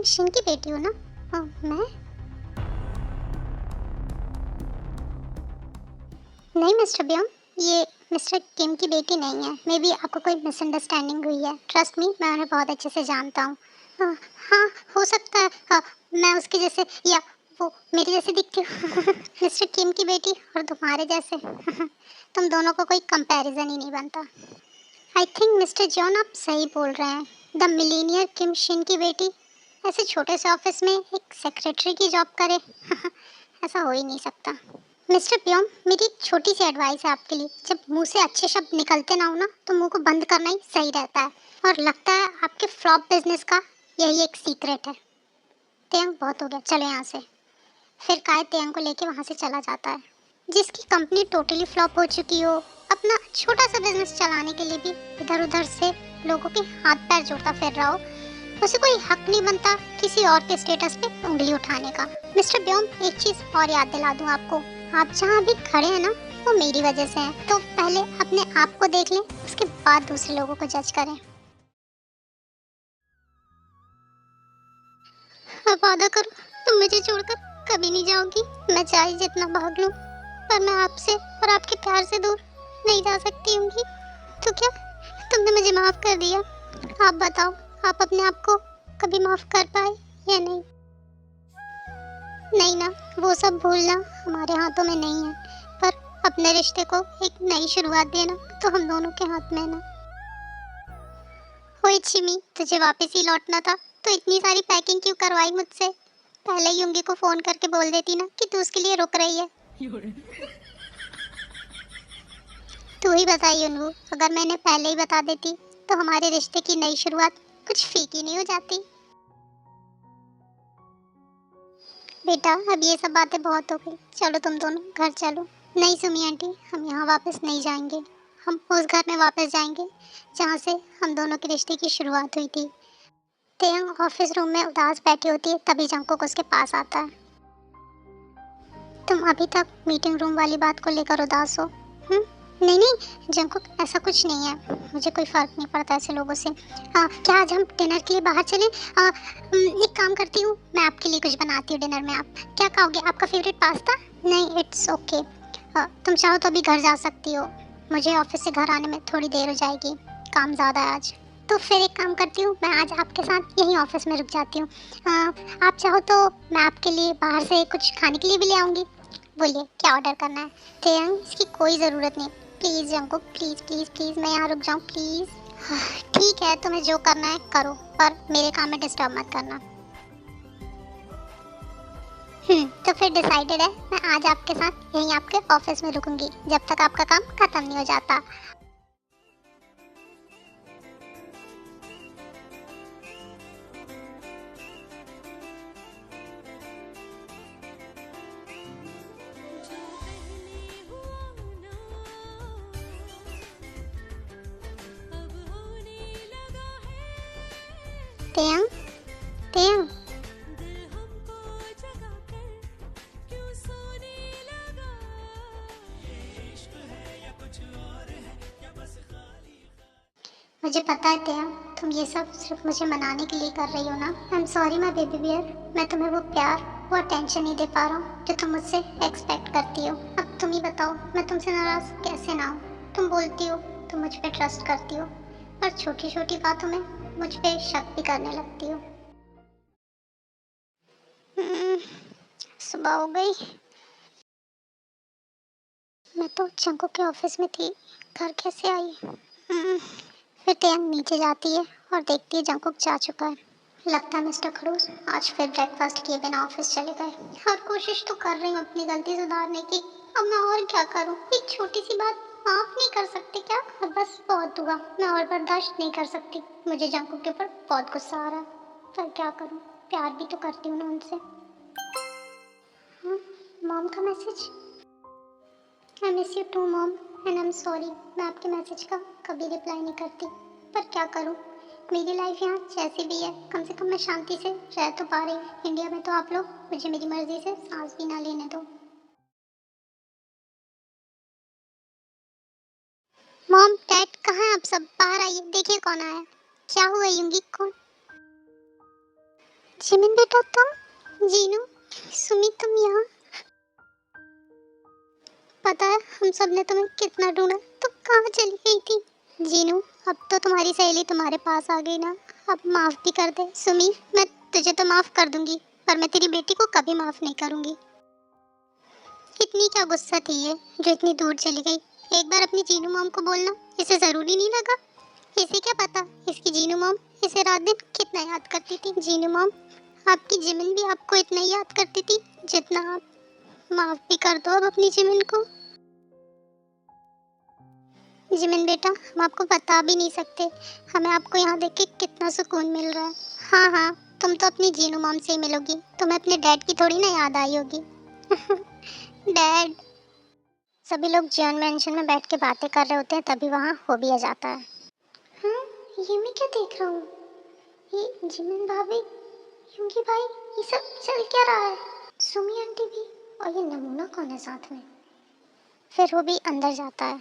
तुम शिन की बेटी हो ना? मैं? नहीं मिस्टर ब्योम, ये मिस्टर किम की बेटी नहीं है। मे बी आपको कोई मिसअंडरस्टैंडिंग हुई है। ट्रस्ट मी, मैं उन्हें बहुत अच्छे से जानता हूँ। हाँ, हाँ, हो सकता है। मैं उसके जैसे या वो मेरी जैसी दिखती हूँ। मिस्टर किम की बेटी और तुम्हारे जैसे। तुम दोनों को कोई कंपैरिजन ही नहीं बनता। आई थिंक मिस्टर जॉन आप सही बोल रहे हैं। द मिलीनियर किम शिन की बेटी ऐसे छोटे से ऑफिस में एक सेक्रेटरी की जॉब करे। ऐसा हो ही नहीं सकता। मिस्टर प्योम, मेरी एक छोटी सी एडवाइस है आपके लिए। जब मुंह से अच्छे शब्द निकलते ना हो ना, तो मुंह को बंद करना ही सही रहता है। और लगता है आपके फ्लॉप बिजनेस का यही एक सीक्रेट है। तेयंग, बहुत हो गया, चलो यहाँ से। फिर काय तेयंग को लेके वहाँ से चला जाता है। जिसकी कंपनी टोटली फ्लॉप हो चुकी हो, अपना छोटा सा बिजनेस चलाने के लिए भी इधर उधर से लोगों के हाथ पैर जोड़ता फिर रहा हो, उसे कोई हक नहीं बनता किसी और के स्टेटस पे उंगली उठाने का। मिस्टर ब्योम, एक चीज और याद दिला दूं आपको। आप जहाँ अभी खड़े हैं ना, वो मेरी वजह से है। तो पहले अपने आप को देख लें, उसके बाद दूसरे लोगों को जज करें। अब वादा करो, तुम मुझे छोड़कर कभी नहीं जाओगी। मैं चाहे जितना भाग लूं, पर मैं आपसे और आपके प्यार से दूर नहीं जा सकती होंगी। तो क्या तुमने मुझे माफ कर दिया? आप बताओ, आप अपने आप को कभी माफ कर पाए या नहीं? नहीं ना, वो सब भूलना हमारे हाथों में नहीं है। पर अपने रिश्ते को एक नई शुरुआत देना तो हम दोनों के हाथ में है ना। ओए चिमी, तुझे वापस ही लौटना था तो इतनी सारी पैकिंग क्यों करवाई मुझसे? पहले ही युंगी को फोन करके बोल देती ना कि तू उसके लिए रुक रही है। तू ही बता युनवू, अगर मैंने पहले ही बता देती तो हमारे रिश्ते की नई शुरुआत कुछ फीकी नहीं हो जाती? बेटा, अब ये सब बातें बहुत हो गई। चलो तुम दोनों घर चलो। नहीं सुमी आंटी, हम यहाँ वापस नहीं जाएंगे। हम उस घर में वापस जाएंगे जहाँ से हम दोनों के रिश्ते की शुरुआत हुई थी। तेयंग ऑफिस रूम में उदास बैठी होती है, तभी जंकुक उसके पास आता है। तुम अभी तक मीटिंग रूम वाली बात को लेकर उदास हो? नहीं नहीं जंकुक, ऐसा कुछ नहीं है। मुझे कोई फर्क नहीं पड़ता ऐसे लोगों से। क्या आज हम डिनर के लिए बाहर चलें? एक काम करती हूँ, मैं आपके लिए कुछ बनाती हूँ डिनर में। आप क्या खाओगे? आपका फेवरेट पास्ता? नहीं, इट्स ओके। तुम चाहो तो अभी घर जा सकती हो। मुझे ऑफिस से घर आने में थोड़ी देर हो जाएगी, काम ज़्यादा है आज। तो फिर एक काम करती हूँ, मैं आज आपके साथ यहीं ऑफिस में रुक जाती हूँ। आप चाहो तो मैं आपके लिए बाहर से कुछ खाने के लिए भी ले आऊँगी। बोलिए, क्या ऑर्डर करना है? तेयंग, इसकी कोई ज़रूरत नहीं। Please Jungkook, please please please, मैं यहाँ रुक जाऊँ प्लीज़। ठीक है, तुम्हें जो करना है करो, पर मेरे काम में डिस्टर्ब मत करना। तो फिर डिसाइडेड है, मैं आज आपके साथ यहीं आपके ऑफिस में रुकूंगी जब तक आपका काम खत्म नहीं हो जाता। तेयंग, तेयंग, मुझे पता है तेयंग, तुम ये सब सिर्फ मुझे मनाने के लिए कर रही हो ना। I am sorry my baby bear. मैं तुम्हें वो प्यार, वो अटेंशन नहीं दे पा रहा हूँ जो तुम मुझसे एक्सपेक्ट करती हो। अब तुम ही बताओ, मैं तुमसे नाराज कैसे ना हूँ? तुम बोलती हो तुम मुझ पे ट्रस्ट करती हो, पर छोटी छोटी बातों में मुझ पे शक भी करने लगती हो। हम्म, सुबह हो गई। मैं तो चंको के ऑफिस में थी, घर कैसे आई? फिर टेन नीचे जाती है और देखती है जंकुक जा चुका है। लगता है मिस्टर खड़ूस आज फिर ब्रेकफास्ट किए बिना ऑफिस चले गए। और कोशिश तो कर रही हूँ अपनी गलती सुधारने की। अब मैं और क्या करूँ? एक छोटी सी बात माफ नहीं कर सकती क्या? अब बस बहुत हुआ, मैं और बर्दाश्त नहीं कर सकती। मुझे जंकुक के ऊपर बहुत गुस्सा आ रहा है, पर क्या करूँ? प्यार भी तो करती हूँ ना उनसे। मॉम का message. I miss you too mom and I am sorry. मैं आपके मैसेज का कभी रिप्लाई नहीं करती, पर क्या करूँ? मेरी लाइफ यहाँ जैसी भी है, कम से कम मैं शांति से रह तो पा रही। इंडिया में तो आप लोग मुझे मेरी मर्जी से सांस भी ना लेने दो। मॉम, डैड, कहाँ हैं आप सब? बाहर आइए, देखिए कौन आया। क्या हुआ युंगी? कौन? जिमिन बेटा तुम, जीनू, सुमी तुम यहाँ। पता है हम सब ने तुम्हें कितना ढूंढा, तुम कहाँ चली गई थी? जीनू, अब तो तुम्हारी सहेली तुम्हारे पास आ गई ना, अब माफ भी कर दे। सुमी, मैं तुझे तो माफ कर दूंगी, पर मैं तेरी बेटी को कभी माफ नहीं करूंगी। इतनी क्या गुस्सा थी ये जो इतनी दूर चली गई? एक बार अपनी जीनू मॉम को बोलना, इसे जरूरी नहीं लगा? इसे क्या पता इसकी जीनू मॉम इसे रात दिन कितना याद करती थी। जीनू मॉम, आपकी जिमिन भी आपको इतना ही याद करती थी जितना आप। माफ भी कर दो अब अपनी जिमिन को। जिमिन बेटा, हम आपको बता भी नहीं सकते हमें आपको यहाँ देख के कितना सुकून मिल रहा है। हाँ हाँ, तुम तो अपनी जीनू मॉम से ही मिलोगी, तुम्हें अपने डैड की थोड़ी ना याद आई होगी। डैड। सभी लोग जॉन मेंशन में बैठ के बातें कर रहे होते हैं, तभी वहाँ हो भी आ जाता है। हाँ, ये मैं क्या देख रहा हूँ? ये जिमिन भाभी, युंगी भाई, ये सब चल क्या रहा है? सुमी आंटी भी, और ये नमूना कौन है साथ में? फिर वो भी अंदर जाता है।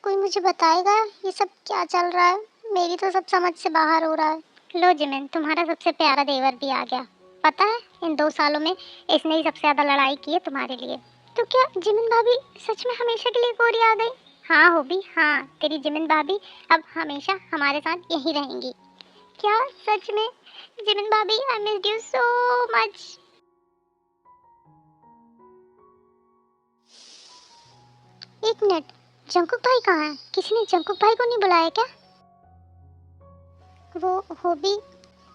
कोई मुझे बताएगा ये सब क्या चल रहा है? मेरी तो सब समझ से बाहर हो रहा है। लो जिमिन, तुम्हारा सबसे प्यारा देवर भी आ गया। पता है इन 2 सालों में इसने ही सबसे ज्यादा लड़ाई की है तुम्हारे लिए। तो क्या जिमिन भाभी सच में हमेशा के लिए कोरिया आ गई? हाँ होबी, हाँ, तेरी जिमिन भाभी अब हमेशा हमारे साथ यहीं रहेंगी। क्या सच में? जिमिन भाभी, आई मिस यू सो मच। एक मिनट, जंकुक भाई कहाँ है? किसी ने जंकुक भाई को नहीं बुलाया क्या? वो भी,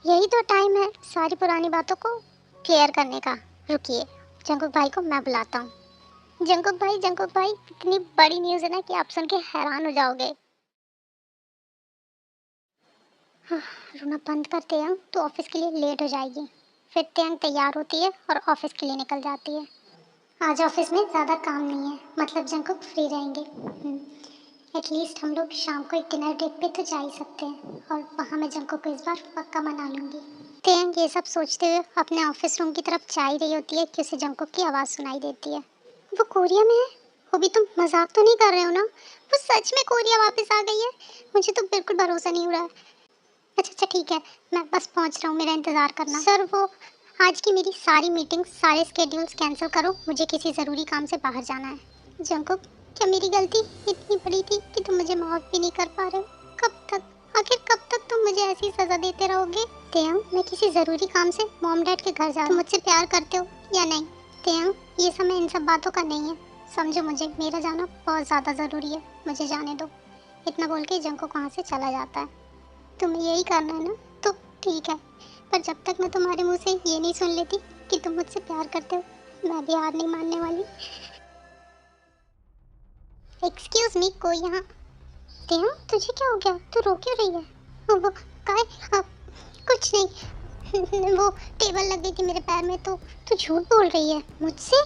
यही तो टाइम है सारी पुरानी बातों को क्लियर करने का। रुकिए, जंकुक भाई को मैं बुलाता हूँ। जंकुक भाई, इतनी बड़ी न्यूज़ है ना कि आप सुन के हैरान हो जाओगे। हाँ, रोना बंद कर तेयंग, तो ऑफिस के लिए लेट हो जाएगी। फिर तेयंग तैयार होती है और ऑफिस के लिए निकल जाती है। आज ऑफिस में ज़्यादा काम नहीं है, मतलब जंकुक फ्री रहेंगे। एटलीस्ट हम लोग शाम को एक डिनर डेट पे तो जा ही सकते हैं, और वहाँ मैं जंकुक को इस बार पक्का मना लूँगी। तेयंग ये सब सोचते हुए अपने ऑफिस रूम की तरफ जा ही रही होती है कि उसे जंकुक की आवाज़ सुनाई देती है। वो कोरिया में है? वो भी, तुम मजाक तो नहीं कर रहे हो ना? वो सच में कोरिया वापस आ गई है? मुझे तो बिल्कुल भरोसा नहीं हो रहा है। अच्छा अच्छा ठीक है, मैं बस पहुंच रहा हूँ, मेरा इंतज़ार करना। सर, वो आज की मेरी सारी मीटिंग्स, सारे स्केड्यूल्स कैंसिल करो, मुझे किसी ज़रूरी काम से बाहर जाना है। जंकुक, क्या मेरी गलती इतनी बड़ी थी कि तुम मुझे माफ़ भी नहीं कर पा रहे हो? कब तक, आखिर कब तक तुम मुझे ऐसी सज़ा देते रहोगे? तेयंग, मैं किसी ज़रूरी काम से मॉम डैड के घर जा रहा हूँ। तुम मुझसे प्यार करते हो या नहीं? तेयंग, ये समय इन सब बातों का नहीं है, समझो मुझे, मेरा जाना बहुत ज़्यादा ज़रूरी है, मुझे जाने दो। इतना बोल के जंकुक वहाँ से चला जाता है। तुम्हें यही करना है ना, तो ठीक है, पर जब तक मैं तुम्हारे मुंह से ये नहीं सुन लेती कि तुम मुझसे प्यार करते हो, मैं भी हार नहीं मानने वाली। एक्सक्यूज मी, कोई यहाँ? तेहु, तुझे क्या हो गया? तू रो क्यों रही है? वो काय, कुछ नहीं। वो टेबल लग गई थी मेरे पैर में, तो तू झूठ बोल रही है मुझसे?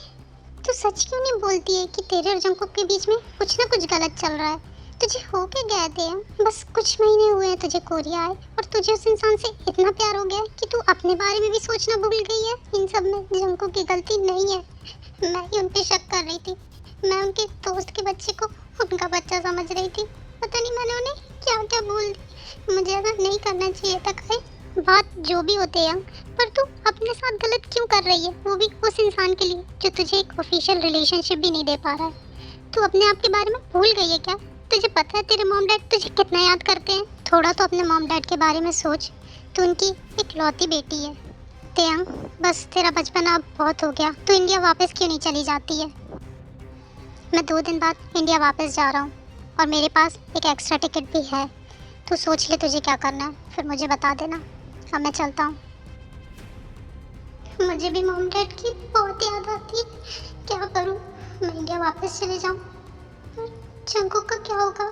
तू सच क्यों नहीं बोलती है कि तेरे और जंकुक के बीच में कुछ ना कुछ गलत चल रहा है? तुझे हो के गए थे, बस कुछ महीने हुए हैं तुझे कोरिया आए, और तुझे उस इंसान से इतना प्यार हो गया कि तू अपने बारे में भी सोचना भूल गई है। इन सब में जंकुक की गलती नहीं है, मैं ही उन पे शक कर रही थी। मैं उनके दोस्त के बच्चे को उनका बच्चा समझ रही थी। पता नहीं मैंने उन्हें क्या क्या बोल दी। मुझे ऐसा नहीं करना चाहिए था। खाए बात जो भी होते हैं, पर तू अपने साथ गलत क्यों कर रही है, वो भी उस इंसान के लिए जो तुझे एक ऑफिशियल रिलेशनशिप भी नहीं दे पा रहा है। तू अपने आप के बारे में भूल गई है क्या? तुझे पता है तेरे मॉम डैड तुझे कितना याद करते हैं? थोड़ा तो अपने मॉम डैड के बारे में सोच, तू उनकी एक लौती बेटी है। तेयंग, बस तेरा बचपन अब बहुत हो गया, तू इंडिया वापस क्यों नहीं चली जाती है? मैं 2 दिन बाद इंडिया वापस जा रहा हूँ, और मेरे पास एक एक्स्ट्रा टिकट भी है। तू सोच ले तुझे क्या करना है, फिर मुझे बता देना। अब मैं चलता हूँ। मुझे भी मॉम डैड की बहुत याद आती है, क्या करूँ? मैं इंडिया वापस चले जाऊँ, जंकुक का क्या होगा?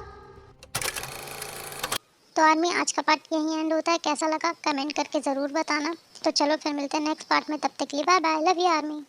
तो आर्मी, आज का पार्ट यहीं एंड होता है। कैसा लगा कमेंट करके ज़रूर बताना। तो चलो फिर मिलते हैं नेक्स्ट पार्ट में, तब तक के लिए bye bye, love you army.